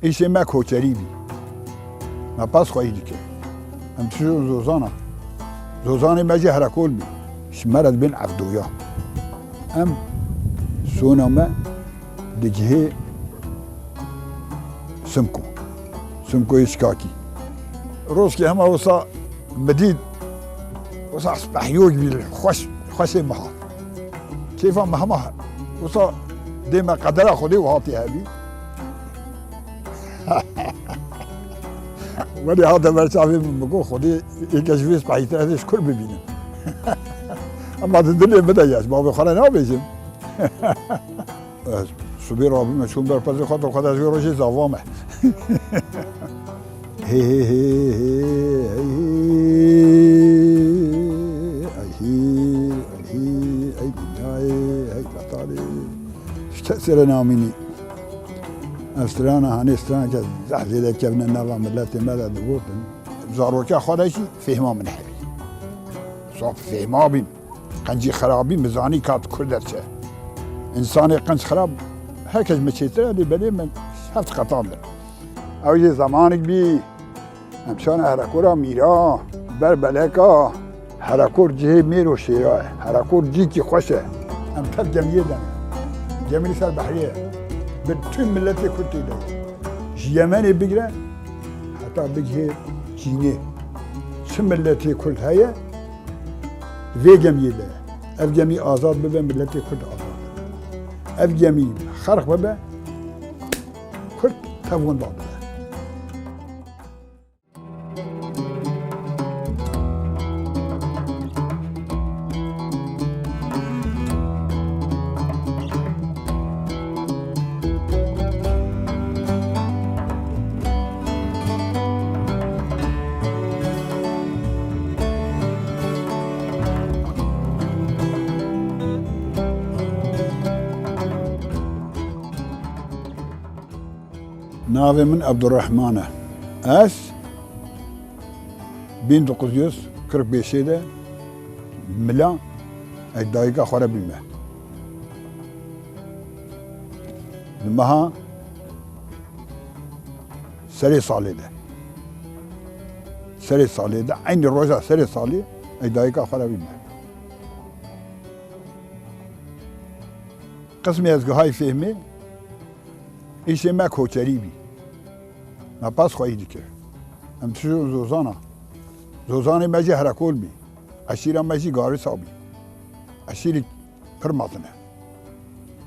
ایشه ما کوچری بی ما پاس خواهی دیگه هم چیزو زوزانه مجی هرکول بی شمرد بین عبدویا هم سونامه دیگه سمکو اشکاکی روز که همه وسا مدید وسا اصبحیوک بیل خوش محال كيف ما هم وصا ديما قدرها خذي وهاتي هذه ولي هذا ما شافي من بقول خذي يكشفيس بعيد هذا كل ببينه اما الدنيا بدا ياش بابا خلينا بيجم صبي رابي ما شو بربز خاطر خدا جو روجي زوامه هي هي تأثير ناميني استرانا هاني استرانا كزحزي ذا كبنا النظام ملاتي ماذا دبوطن زاروكا خداشي فهما من حبي صوب فهما بين قنجي خرابي مزاني كات كل درشة إنساني قنج خراب هكذا مشيتر اللي بدي من شفت قطاندر أو يجي زمانك بي همشان هركورا ميرا بربلكا هركور جهي ميرو شيرا هركور جيكي خوشه هم تب جميلة جميل سال بحرية بتم ملتي كنت له يمني بقرا حتى بجه جيني سم ملتي كل هيا في جميلة الجميع آزاد ببا ملتي كل آزاد الجميع خرق ببا كل تفون بعض ناوي من عبد الرحمن اس بين دقيوس كرب بيشيده ملا دايقه خرب بما لمها سري صالي ده سري صالي ده عين الروجا سري صالي دايقه خرب بما قسمي از هاي فهمي ایشه ما کوچری بی ما پاس خواهی دیگه هم چیزو زوزانه مجی هرکول بی اشیره مجی گاری سابی اشیری پر مطنه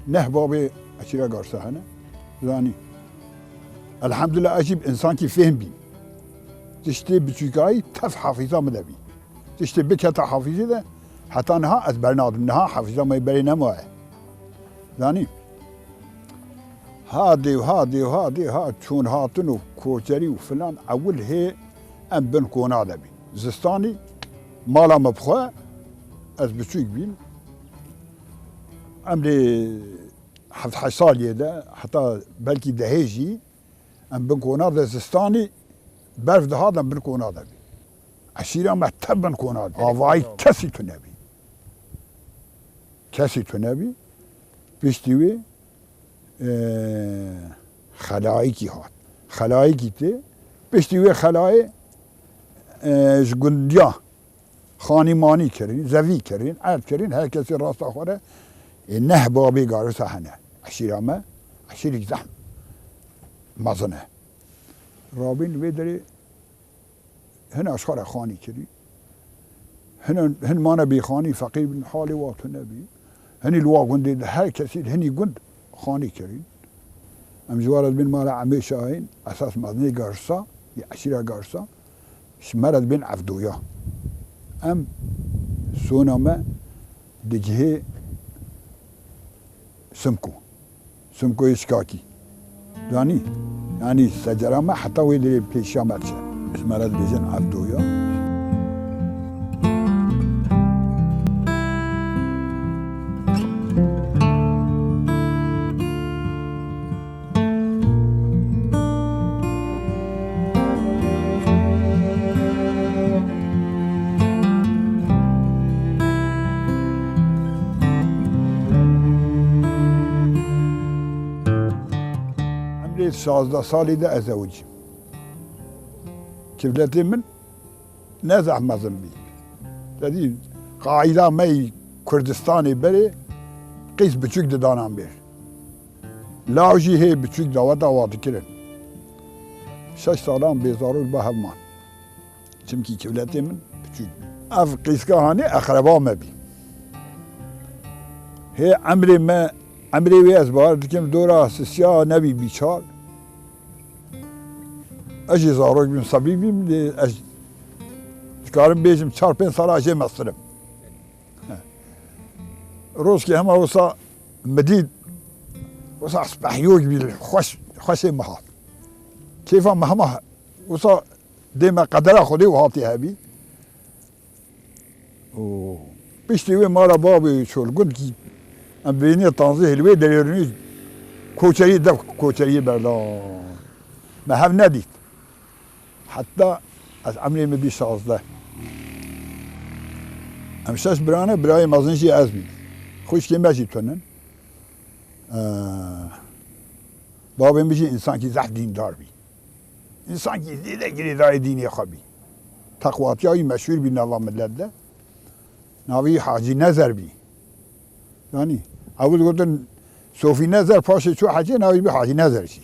نه بابی اشیره گارسه هنه زانی الحمدلله عجیب انسان کی فهم بی تشتی بچوکایی تف حافظه مده بی تشتی بکتا حافظه ده حتی نها از برنادم نها حافظه ما بری نموه زانی هادي شون هاتن وكوتري وفلان اول هي ام بن كونا دبي زستاني مالا مبخوا از بچوك بين ام لي حفظ حصال يدا حتى بلكي دهيجي ام بن كونا زستاني برف ده هذا بن كونا دبي عشيرة ما تبن كونا دبي هواي كسي تنبي بيشتوي خلایکی هات خلایکی ته پشتیوی خلای جگندیا خانی مانی کرین زوی کرین عرض کرین هر کسی راست آخوره نه بابی گاره سحنه عشیرامه عشیری زحم مزنه رابین ویدری هن اشخار خانی کری هن مانا بی خانی فقیر حالی واتو نبی هنی الوا گندی هر کسی هنی گند خانی کرین ام جوارد بین مال عمی شاهین اساس مدنی گارسا یا عشیره گارسا شمرد بین عبدویا ام سونامه دیگه سمکو اشکاکی دانی یعنی سجرامه حتی ویدری پیشا مرچه شمرد بیجن عبدویا هی 16 سالی ده ازدواجیم کفلتی من نه زحمتم بی دیدی قاعده می کردستانی بری قیس بچوک دانم بیر لاوجی هی بچوک دعوت کرن 6 سالان بیزارول به همان چمکی کفلتی من بچوک اف قیسکه هانی اقربا مبی هی عمری وی از بار دکم دورا سسیا نبی بیچار اجی زاروک بیم صبی بیم اج کارم بیشم 4-5 سال اجی مصرم روز که همه وسا مدید وسا اسپحیوک بیل خوش محال کیفا مهما وسا دیم قدر خودی و هاتی هبی بیشتی وی مارا بابی شلگون کی ام بینی تنظیح الوی دلیرنی کوچری بردان ما هم ندید حتی از عمری مبی 16 ام 6 برانه برای مازنشی از بی خوش که مجید تونن بابی میشه انسان کی زحف دیندار بی انسان کی زیده گریدای دینی خوابی تقواتی های مشهور بی نظام ملت ده ناوی حاجی نظر بی یعنی اول گفتن صوفی نظر پاشه چو حاجی ناوی بی حاجی نظر شی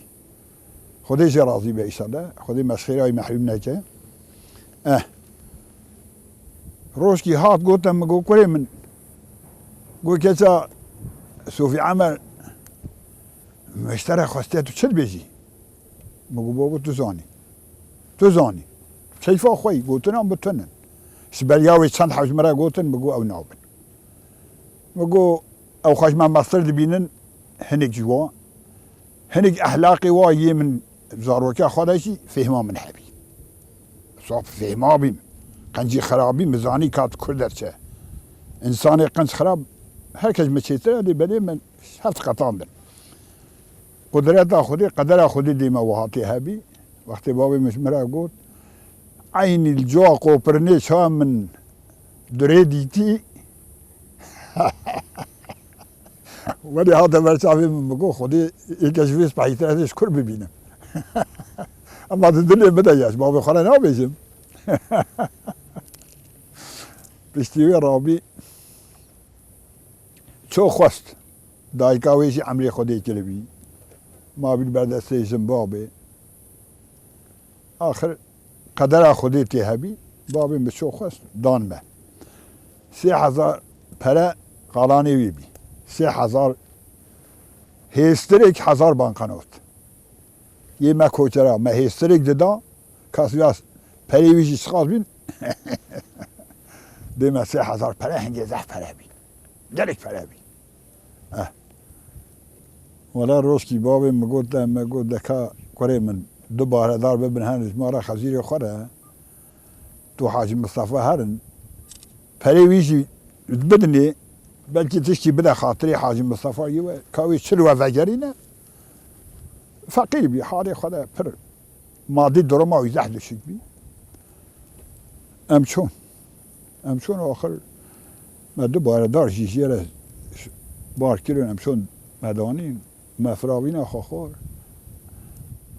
خودش راضی به ایشالله خودی مسخره های محروم نکه روش کی هات گفتم مگو کره من گو کسا صوفی عمل مشتره خواسته تو چل بیجی مگو بابا تو زانی کیفا خوی گوتن هم بتونن سبریاوی چند حوش مرا گوتن مگو او نابن مگو او خوش من مصر دبینن هنگ جوا هنگ اخلاقی وایی من زاروکه خودشی فهما من حبی صاف فهما بیم قنجی خرابی مزانی کات کردر چه انسان قنج خراب هرکس مچیتره دی بلی من هفت قطان بن قدرت خودی قدر خودی دیمه وحاتی هبی وقتی بابی مش مرا گفت عین الجوع قوپرنی شام من دره دیتی ولی هاته برچافی من بگو خودی یکش ویس پاییتر ازش کر ببینم اما دلی بده یاش بابی خوره نابیشم پشتیوی رابی چو خواست دایکاویشی عمری خودی کلبی ما بیل بردستیشم بابی آخر قدر خودی تی هبی بابی به چو خواست دان به 3000 پره قالانی وی بی 3000 هستریک 1000 بانکنوت یه ما کوچرا ما هستریک ددا کسی از پری ویشی سخاز بین دیمه 3000 پره هنگه زه پره بین گلک پره بین ولا روز کی بابی مگود که کره من دو باره دار ببین هنوز ما را خزیر خوره تو حاج مصطفی هرن پری ویشی بدنی بلکه تشکی بده خاطری حاج مصطفی یه کاوی چلو وگری نه فقیر بی حالی خدا پر مادی درما و زهد شک بی امچون آخر ما دو باره دار شیشه بار کردن امچون مدانی مفراوین خور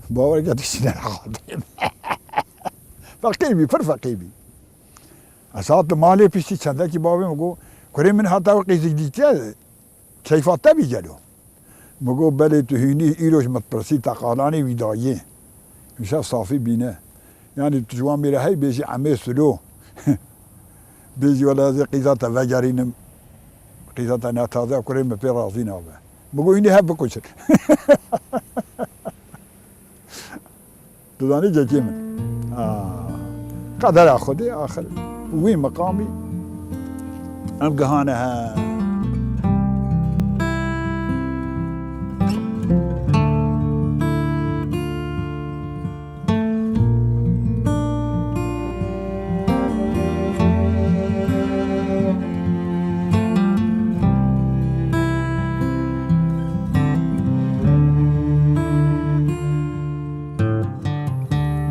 باور گذاشتی نه خاطر فقیر بی پر فقیر بی اسات مالی پیشتی چنده کی بابی مگو کره من حتی قیزی دیگه کیفات تبی جلو مگو بله تو هینی ایروش متپرسی تقالانی ویدایه میشه صافی بینه یعنی تو جوان میره هی بیشی عمه سلو بیشی ولا از قیزات وگرینم قیزات نتازه کره مپی رازی نابه مگو اینی هب بکشن دادانی جکی من قدر خودی آخر وی مقامی ام گهانه ها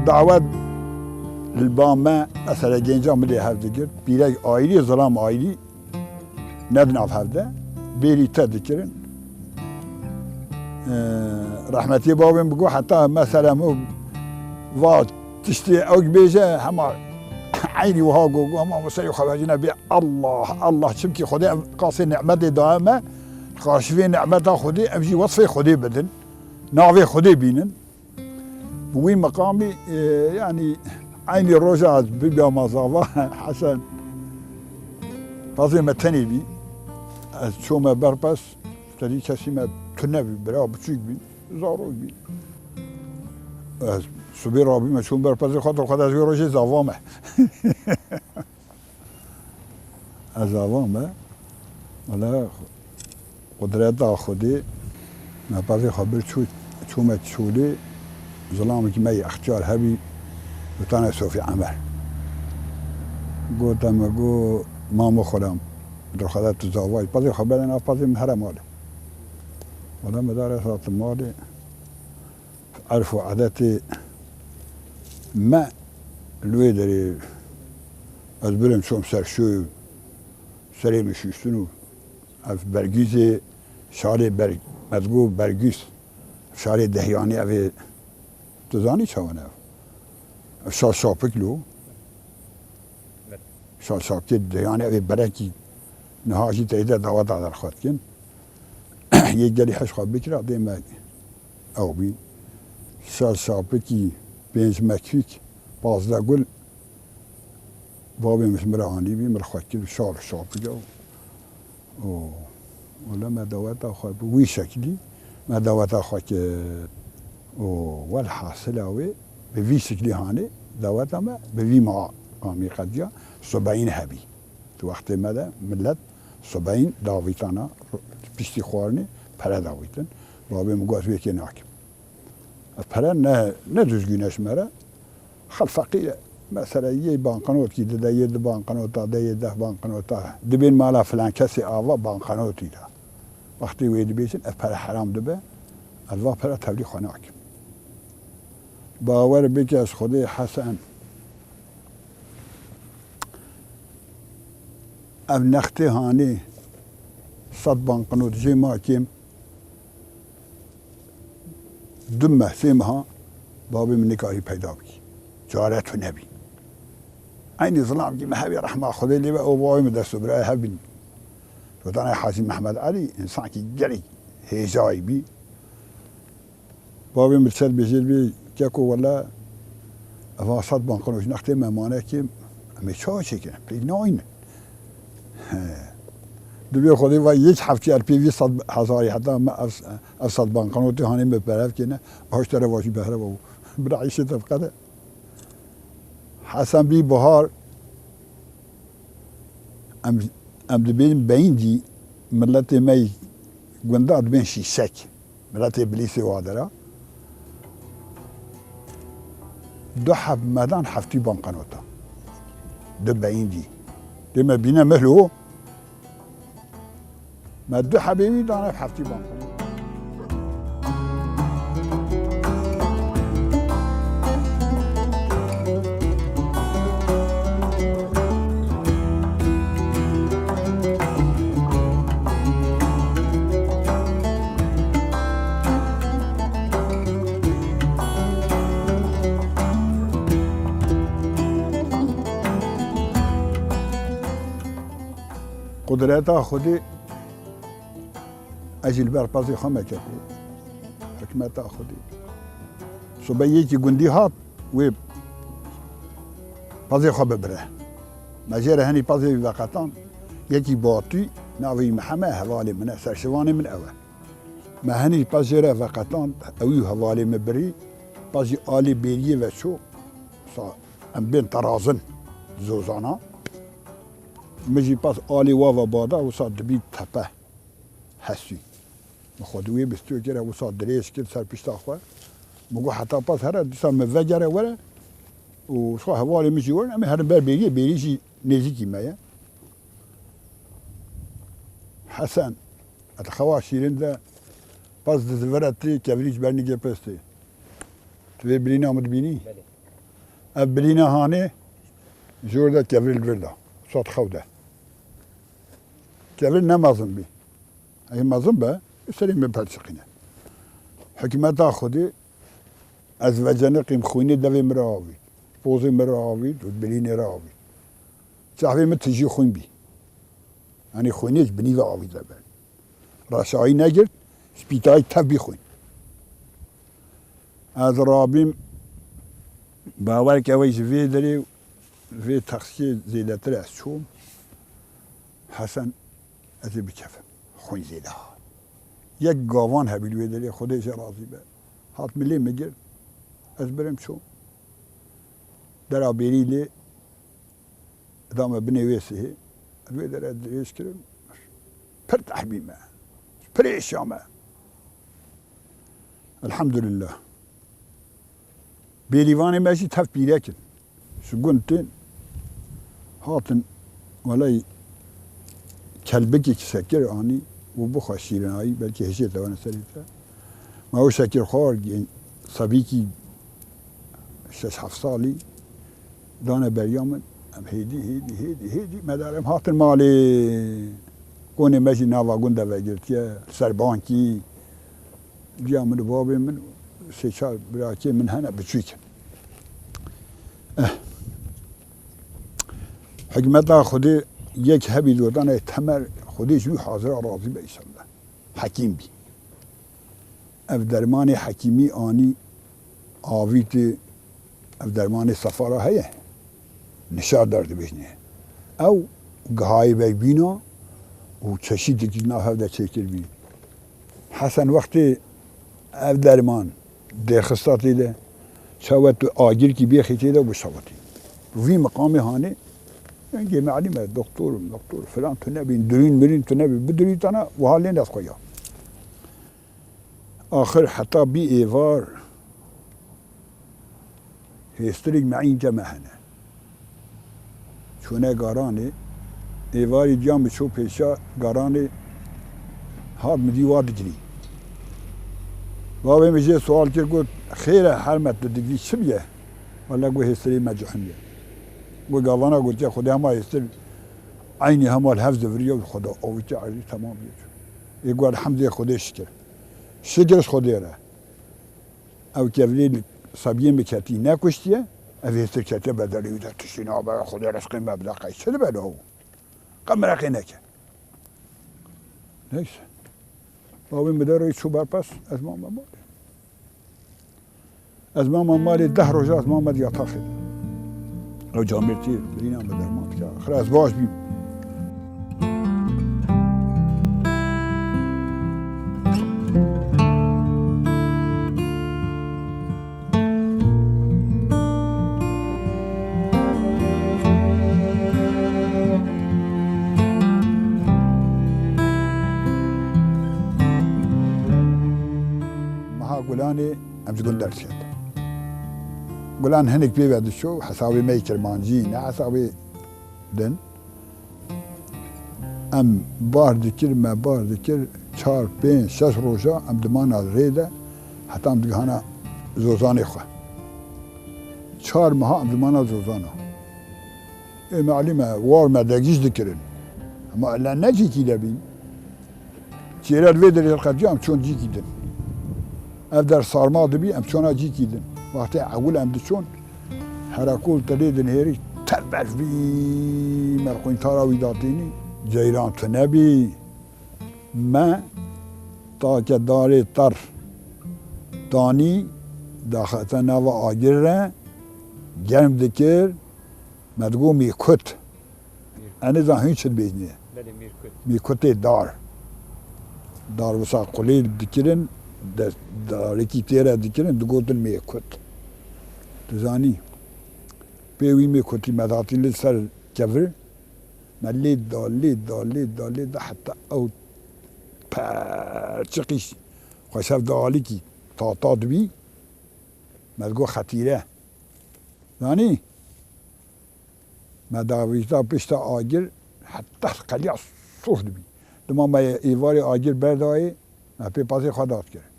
دعوت البامه مثلا گنجا ملی هفته کرد بیرک آیلی ظلام آیلی ندن اف هفته بیری تد کرن رحمتی بابم بگو حتی مثلا مو و تشتی اوج بیجه همه عینی و ها گو اما مسیح خواهی نبی الله چم کی خدا قاصی نعمت دائمه خاشفی نعمت خودی امجی وصف خودی بدن ناوی خودی بینن بوی مقامی یعنی عینی روزات بیا مزاوا حسن بعضی متنی بی از چوم برپس تری کسی ما تنبی برا بچیک بی زارو بی از صبح رابی ما چون برپس خود از روزی زاوامه از زاوامه ولی قدرت خودی ما بعضی خبر چوم چولی ظلام که می اختیار هبی بتانه صوفی عمل گفتم ما خودم در خدمت تو زاوای بعضی خبر نه بعضی مهره ماله ولی مدارسات ماله عرف و عادت ما لوی داری از برم شوم سرشو سری مشیشتونو از برگیز شهر مدگو برگیز شهر دهیانی اوی تزانی چوانه شال شاپک لو شال شاپک دهیانی اوی برکی نهاجی تایده دعوت در خود کن یک گلی حش خواب بکر دیم او بی شال شاپکی 5 مکیک 15 گل بابی مشمرهانی بی مرخواد کن شال شاپک او ولی ما دعوت خواب وی شکلی ما دعوت خواب که والحاصل اوی به وی شکلی هانه دعوت ما به وی مقامی قدیا 70 هبی تو وقت مده ملت 70 داویتانا پشتی خوارنی پره داویتن بابی مگوز وی که ناکم پره نه düzgünleş mere خل فقیره مثلا یه بانکنوت کی ده یه بانکنوت ده یه 10 بانکنوت دبین مالا فلان کسی آوا بانکنوتی ده وقتی وی دبیشن پره حرام دبه الوا پره تبلیغ خناک باور بکی از خدای حسن اب نخته هانی 100 بانکنوت جی ما کیم دمه سیمها بابی من نکاهی پیدا بکی جارتو نبی این ظلام کی محبی رحمه خدای لیبه او بابی مدرسو برای هبین تو دانه حاجی محمد علی انسان کی گری هیجایی بی بابی مرسل بیجیل بی که ولا اوا 100 بانکنوت نخته ممانه که امی چه چیکن پیگ ناین دوباره خودی و یک هفته ارپی 100,000 حتی ما از 100 بانکنوت هانی مبرف کنه آشتر واشی بهره و برایش طبقه حسن بی بهار ام دبین بیندی ملت می گنداد بین شیشک ملت ابلیس وادرا دو حب مدان هفتی بانکنوتا دو بیندی دم بینه مهلو ما دو حبیبی دانه هفتی بانکنوتا قدرت خودی اجل برپازی خمه کرد حکمت خودی صبح یکی گندی هات و پازی خواب بره مجره هنی پازی وقتان یکی باطی ناوی محمد حوالی من سرشوانی من اول ما هنی پازی را وقتان اوی حوالی مبری پازی آلی بیریه و شو ام بین ترازن زوزانا مجی پس آلی و بادا و ساد دبی تپه حسی خودوی بستو کرده و ساد دریش کرد سر پیشتا خواه مگو حتی پس هر دیسا موجره وره و سو حوالی میشی ورن اما هر بر بیریشی نزیکی مایه حسن اتخواه شیرین ده پس دزورتی کبریج برنگه پسته توی بلینا آمد بینی؟ اب بلینا هانه جور ده کبریل ورده صوت خوده کبریل نمازم بی اگه مازم به سریم به پرسقینه حکمتا خودی از وجنه قیم خوینی دوی مراوی پوزی مراوی و بلینی راوی صاحبی من تجی خوین بی یعنی خوینیش بنی و آوی زبر راشایی نگرد سپیتای تف بی خوین از رابیم باور که ویش وی داری وی تخصیص زیلتر از چوم حسن از بکفم خوین زیده ها یک گاوان هبیلوی داری خودش راضی به هات ملی میگرد از برم چوم در آبیریلی ادامه بنویسه وی در ادریس کرم پر تحبیمه پر اشامه الحمدلله بیریوانی ماشي تف بیرکن شو قلتين هاتن ولاي كلبكي سكر اني وبخا شيرناي بلكي هشيت وانا سريتها ما هو شكر خار صبيكي 6 صالي دانا بريامن ام هيدي مدارم هاتن مالي كوني ماشي نافا قندا وجرتيا سربانكي جا من بابي من سيشار براكي من هنا بتشيك حكمتا خودي يك هبي دودانا تمر خودي شو حاضر راضي بإن الله حكيم بي اف درماني حكيمي اني آويت اف درماني سفارة هي نشار درد بيشنه او قهاي بيبينا وچشيد جنا هذا چكر بي حسن وقتي اف درمان ده خصاتی ده شاوت آگیر کی بیخیتی ده بشاوتی وی مقام هانه اینکه معلومه دکتر فلان تو نبین درین مرین تو نبین بدری تانا و حالی نسخویا آخر حتی بی ایوار هستریک معین جمعهنه چونه گارانه ایواری جام چو پیشا گارانه هاد مدی واد جلی بابا میشه سوال کرد گفت خیره هر متن دیگه چی بیه ولی گفت هستری مجحنیه گفت گاوانا گفت خدا همه هستر عینی همه الحفظ وریه خدا آویچه علی تمام بیه یه گفت الحمد خدا شکرش خدا را او که ولی صبیه مکتی نکشتیه او هستر کتی بدلی و در تشین آبا خدا رسقی مبلغ قیش چه بده او قم رقی نکن نیست بابا مداره چو برپس از ما مال از ما مال 10 روز از ما مد یاتا خیلی او جامرتی برین آمد در ما که آخر از باش بیم گلانی امز گل درسید گلان هنگ بیاد شو حسابی میکرمانجی نه حسابی دن ام بار دکر ما بار دکر 4 5 6 روزا ام دمان از ریده حتی ام دگانا زوزانی خو 4 ماه ام دمان از زوزانا معلومه وار مدگیش دکرن اما الان نجی کی دبین چیرد ویدری القدیام چون جی کی دن اف در سارما دبی ام چونا جی کیدن وقتی اول ام دچون هراکول تلیدن هری تربر بی مرقوین تاراوی داتینی جیران تو نبی ما تا که داره تر دانی داخل نوا آگر را گرم دکر مدگو میکت انه زهین شد بیزنیه میکت دار وسا قلیل دکرن داره کی تیره دکرن دگودن میکت تزانی پیوی میکتی مداتین سر کفر ملی دالی ده حتی او پرچقیش خوشف دالی کی تا دوی مدگو خطیره یعنی مداویتا پشتا آگر حتی قلی صوح دوی دما ما ایواری آگر بردایی ما پی پاسی خدات کرد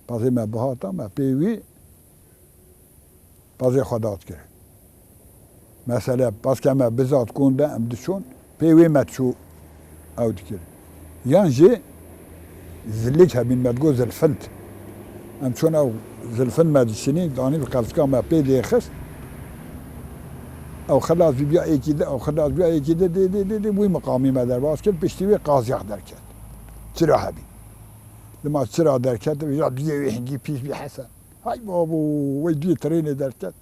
پاسی ما بهاتا ما پیوی پاسی خدات کرد مثلا پس که ما بزاد کنده ام دشون پیوی متشو او دکر یعنی زلیک هبین مدگو زلفند ام چون او زلفن مدرسینی دانی به قفسکا ما پیدا خست او خلاص بیا یکی ده او خلاص بیا یکی ده دی بوی مقامی ما در باز کرد پشتیوی قاضی در کرد چرا هبی لما چرا در کرد یا دیگه هنگی پیش بی حسن های بابو وی دیگه ترین در کرد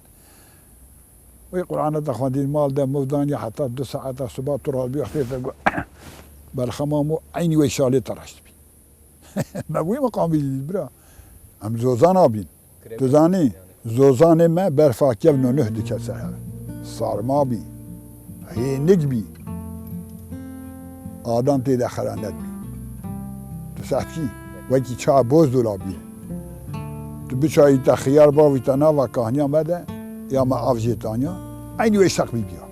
وی قرآن دا خواندین مال دا مودانی حتی 2 ساعت صبح تو را بیا خیلی بالخمامو عینی وی شالی تراشت بی ما بوی مقامی برا ام زوزان آبین تزانی زوزان ما برفاکیو نونه دکه سر سارما بی هینگ بی آدم تیده خراند بی تو سختی وکی چا بوز دولا بی تو بچایی تا خیار باوی تا ناوا کهنیا مده یا ما آف جیتانیا اینی وی شق بی بیا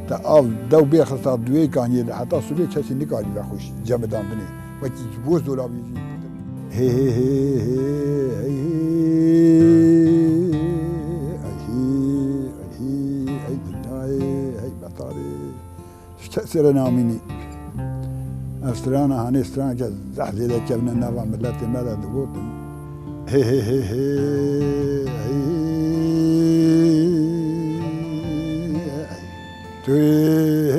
تا آف دو بیخستا دوی کهنیه ده حتی سولی کسی نکاری و خوش جمع داندنه وکی بوز دولا بی هی هی هی هی بطاری کسر نامینی استران هانی استران که زحزیده که من نوا ملت مدد بودن هی هی هی هی توی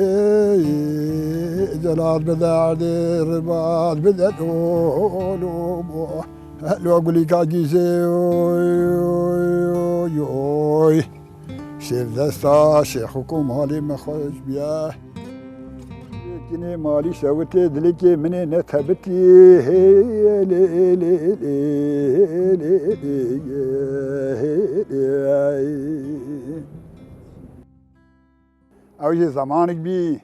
جلال بدرد رباط بدد اولو لو قولي كاجيزي اوي شيف دستا شيخكم مالي مخرج بياه كني مالي سوتي دلكي مني نتهبتي اوجي زمانك بي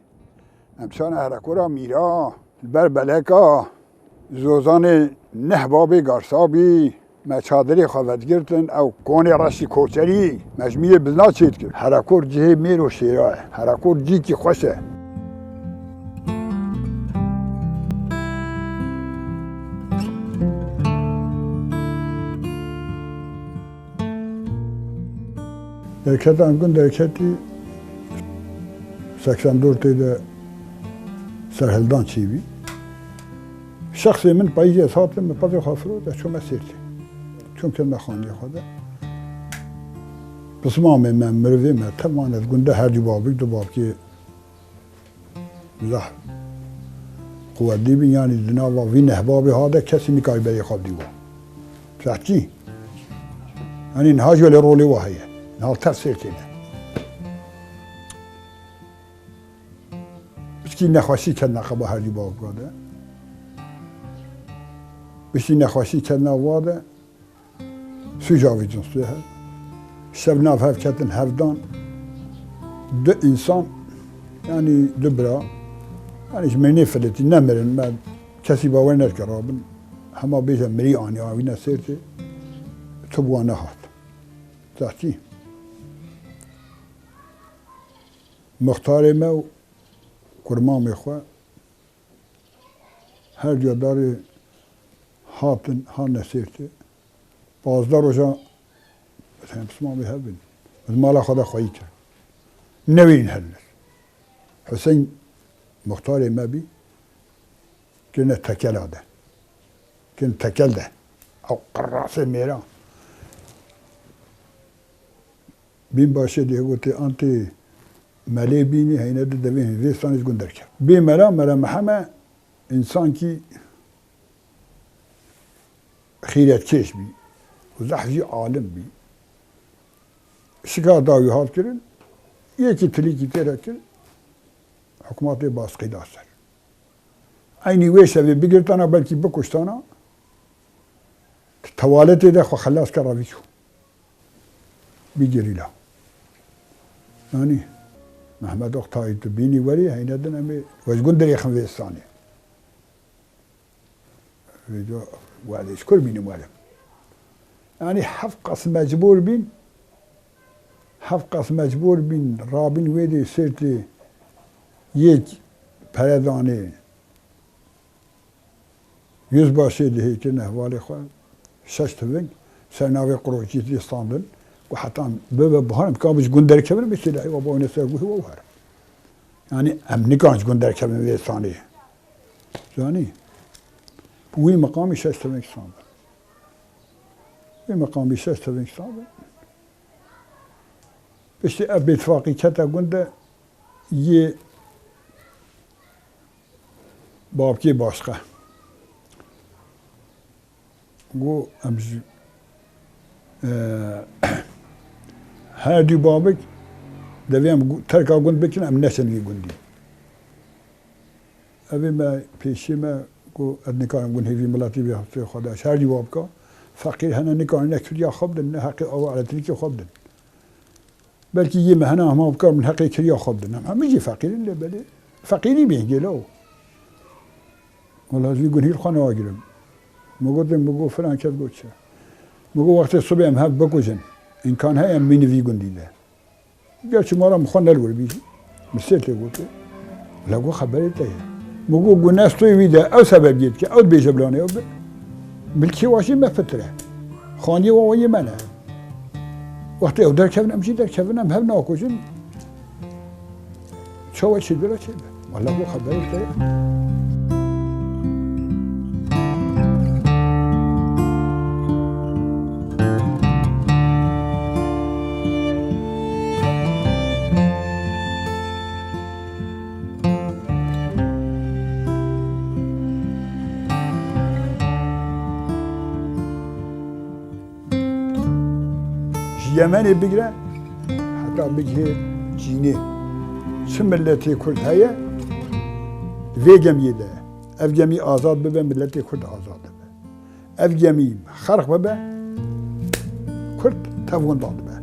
امشان هركورا ميرا البربلكا زوزان نهبابی گارسابی ما چادری خواهد گرتن او کونی رشی کوچری مجمیه بزنا چید کرد هرکور جه میر و شیراه هرکور جی کی خوشه درکت انگون درکتی 84 تیده سرهلدان چیوی شخصی من پاییزی اصحابتم من پاسی خافرو در چون مسیرتی چون که مخانی خوده بسمام من مروی من تماند گنده هر دی بابی دو باب که زح قوت دی بین یعنی دنا و وی نهبابی هاده کسی نکای بری خواب دیوا شحکی یعنی نهاج ولی رولی واهیه نهال تفسیر کنه بسکی نخواشی کد نقبا هر دی باب گاده بشی نخواشی کردن واده سو جاویدون سوی هست شب ناف هف کردن هفدان دو انسان یعنی دو برا یعنی منی فلتی نمیرن من کسی باور نکرابن همه بیشتر مری آنی آوی نسیرتی تو بوانه هات تحتی مختار ما و کرمام خواه هر جا داری هاتن ها نسیرتی 15 روزا مثلا بسمامی هبین از مالا خدا خواهی کرد نوین هلش حسین مختار مبی کنه تکل آده کنه تکل ده او قراص میرا بین باشه دیگه گوته انتی ملی بینی هینه ده دوین ویستانش گندر کرد بین مرا محمه انسان کی خیرت کش بی و زحجی عالم بی شکار داوی هات کرن یکی تلیکی تیره کرن حکومت باسقی داستر اینی ویشه بی بگیرتانا بلکی بکشتانا توالت ده خو خلاص کر روی شو بگیری لا یعنی محمد اختایی تو بینی وری هینه دنمی وزگون در یخم ویستانی ویدو وعدش كل بين موالم يعني حفقس مجبور بين حفقس مجبور بين رابين ويدي سيرتي يك پردانه yüz başıydı heykelin ehvali koy. Şaştırdık. Sernavi kurucu İstanbul. Bu hatta böyle baharım kamış gönder kebir bir şeyler. O bu oynasa bu var. Yani emni kaç gönder kebir ve saniye. Yani bu makamı şaştırmak İstanbul. في مقام بيشاش تبين صعبة بس باتفاقي كتا قندا يه بابكي باشقة قو أمز هادي بابك دوام تركا قند بكن أم نسنجي قندي أبي ما بيشي ما قو أدنكان قند هيفي ملاتي بيها في خداش هادي بابكا فقير هنا نكان نكر يا خبدن حقي أو على تريكي خبدن بلكي يما هنا ما بكار من حقي كريا خبدن هم يجي فقير اللي بلي فقيري بيجي له والله يقول هي الخانة واجرم مقول فلان كذا قلت مقول وقت الصبح هم هب بكوزن إن كان هاي مين في قندي ده جالس مرة مخنا الور بيجي مسيت له قلت لا قو خبري تيه مقول ناس توي ده أو سبب جيت أو بيجبلانه أو بالكي واشي ما فترة خاني ووي منه وقت او در كفنم شي در كفنم هم ناكوشن شو شي بلا شي والله مو خبرت يمني بقرا حتى بقى جيني شو ملتي كرد هيا في جميع ده اف جميع آزاد ببه ملتي كرد آزاد ببه اف جميع خرق ببه كرد تفون بعض ببه